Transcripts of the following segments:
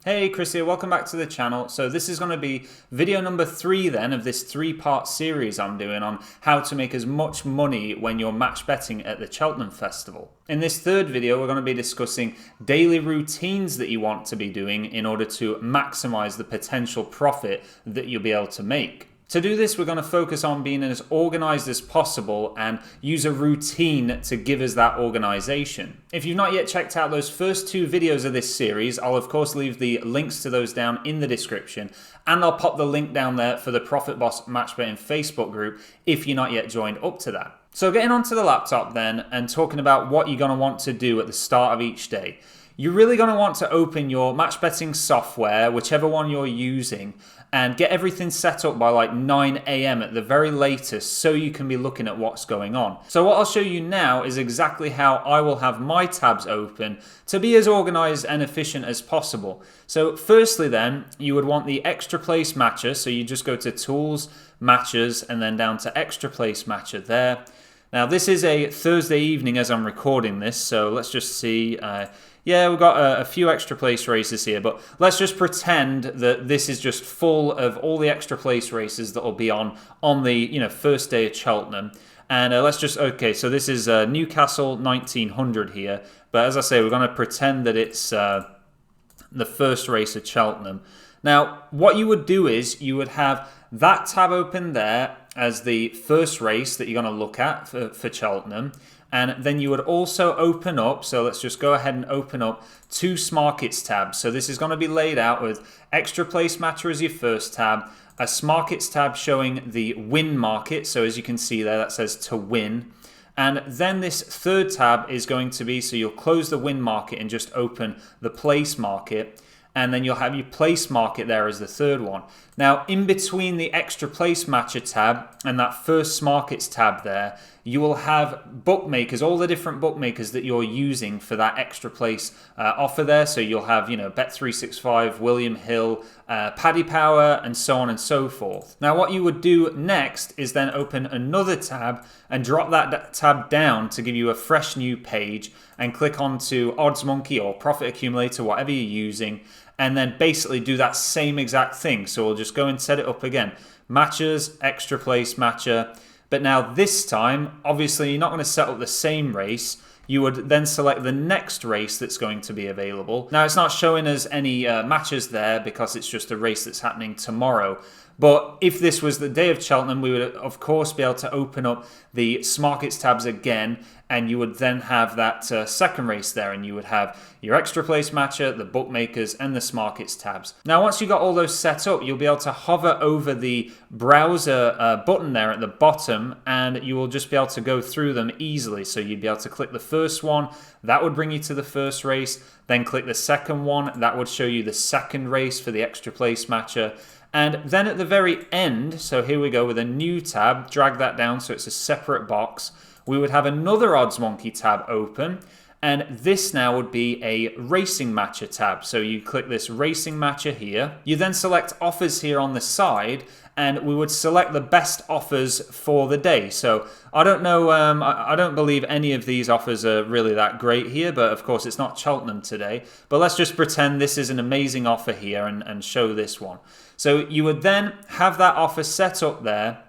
Hey, Chris here, welcome back to the channel. So this is going to be video number 3 then of this 3-part series I'm doing on how to make as much money when you're match betting at the Cheltenham Festival. In this third video, we're going to be discussing daily routines that you want to be doing in order to maximize the potential profit that you'll be able to make. To do this, we're going to focus on being as organized as possible and use a routine to give us that organization. If you've not yet checked out those first 2 videos of this series, I'll of course leave the links to those down in the description, and I'll pop the link down there for the Profit Boss Match Betting Facebook group if you're not yet joined up to that. So getting onto the laptop then and talking about what you're going to want to do at the start of each day. You're really going to want to open your match betting software, whichever one you're using, and get everything set up by like 9 AM at the very latest so you can be looking at what's going on. So what I'll show you now is exactly how I will have my tabs open to be as organized and efficient as possible. So firstly then, you would want the extra place matcher. So you just go to Tools, Matches, and then down to Extra Place Matcher there. Now this is a Thursday evening as I'm recording this, so let's just see. Yeah, we've got a few extra place races here, but let's just pretend that this is just full of all the extra place races that will be on the first day of Cheltenham. And let's just, okay, so this is Newcastle 1900 here, but as I say, we're going to pretend that it's the first race of Cheltenham. Now, what you would do is you would have that tab open there as the first race that you're going to look at for Cheltenham. And then you would also open up, so let's just go ahead and open up 2 Smarkets tabs. So this is going to be laid out with Extra Place Matcher as your first tab, a Smarkets tab showing the win market. So as you can see there, that says to win. And then this third tab is going to be, so you'll close the win market and just open the place market. And then you'll have your place market there as the third one. Now, in between the Extra Place Matcher tab and that first Smarkets tab there, you will have bookmakers, all the different bookmakers that you're using for that Extra Place offer there. So you'll have, Bet365, William Hill, Paddy Power, and so on and so forth. Now, what you would do next is then open another tab and drop that tab down to give you a fresh new page and click onto OddsMonkey or Profit Accumulator, whatever you're using, and then basically do that same exact thing. So we'll just go and set it up again. Matchers, Extra Place Matcher. But now this time, obviously you're not going to set up the same race. You would then select the next race that's going to be available. Now it's not showing us any matches there because it's just a race that's happening tomorrow. But if this was the day of Cheltenham, we would of course be able to open up the Smarkets tabs again, and you would then have that second race there, and you would have your Extra Place Matcher, the bookmakers, and the Smarkets tabs. Now once you've got all those set up, you'll be able to hover over the browser button there at the bottom, and you will just be able to go through them easily. So you'd be able to click the first one, that would bring you to the first race, then click the second one, that would show you the second race for the Extra Place Matcher. And then at the very end, so here we go with a new tab, drag that down so it's a separate box. We would have another OddsMonkey tab open, and this now would be a Racing Matcher tab. So you click this Racing Matcher here. You then select offers here on the side, and we would select the best offers for the day. So I don't know, I don't believe any of these offers are really that great here, but of course it's not Cheltenham today. But let's just pretend this is an amazing offer here and show this one. So you would then have that offer set up there,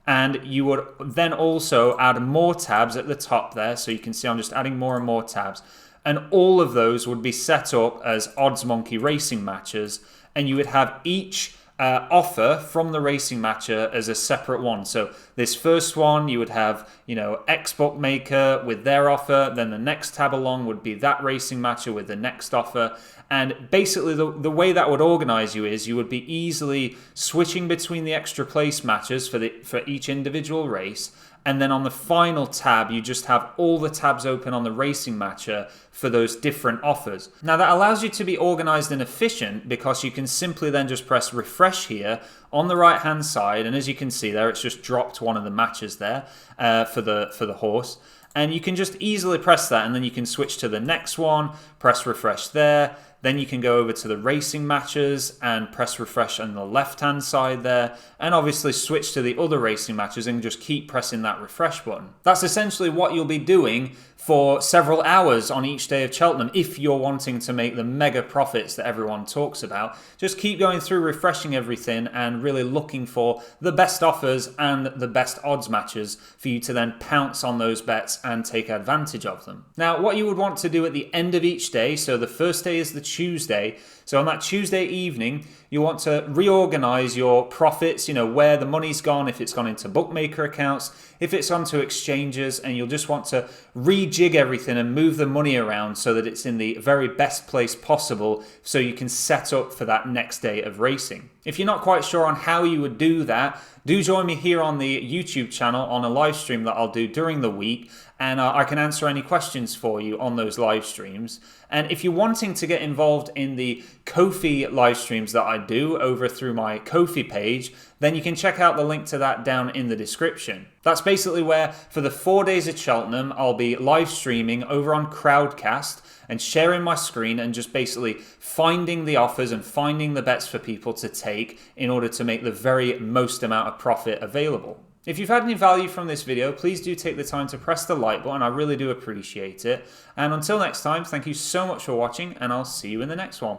and you would then also add more tabs at the top there. So you can see I'm just adding more and more tabs. And all of those would be set up as OddsMonkey Racing Matchers, and you would have each offer from the Racing Matcher as a separate one. So this first one, you would have, X bookmaker with their offer. Then the next tab along would be that Racing Matcher with the next offer. And basically the way that would organize you is you would be easily switching between the Extra Place Matchers for each individual race. And then on the final tab, you just have all the tabs open on the Racing Matcher for those different offers. Now that allows you to be organized and efficient because you can simply then just press refresh here on the right hand side. And as you can see there, it's just dropped one of the matches there for the horse. And you can just easily press that, and then you can switch to the next one, press refresh there. Then you can go over to the racing matches and press refresh on the left hand side there, and obviously switch to the other racing matches and just keep pressing that refresh button. That's essentially what you'll be doing for several hours on each day of Cheltenham if you're wanting to make the mega profits that everyone talks about. Just keep going through, refreshing everything and really looking for the best offers and the best odds matches for you to then pounce on those bets and take advantage of them. Now, what you would want to do at the end of each day, so the first day is the Tuesday, so on that Tuesday evening, you want to reorganize your profits, where the money's gone, if it's gone into bookmaker accounts, if it's onto exchanges, and you'll just want to rejig everything and move the money around so that it's in the very best place possible so you can set up for that next day of racing. If you're not quite sure on how you would do that, do join me here on the YouTube channel on a live stream that I'll do during the week, and I can answer any questions for you on those live streams. And if you're wanting to get involved in the Ko-fi live streams that I do over through my Ko-fi page, then you can check out the link to that down in the description. That's basically where, for the 4 days at Cheltenham, I'll be live streaming over on Crowdcast and sharing my screen and just basically finding the offers and finding the bets for people to take in order to make the very most amount of profit available. If you've had any value from this video, please do take the time to press the like button. I really do appreciate it. And until next time, thank you so much for watching, and I'll see you in the next one.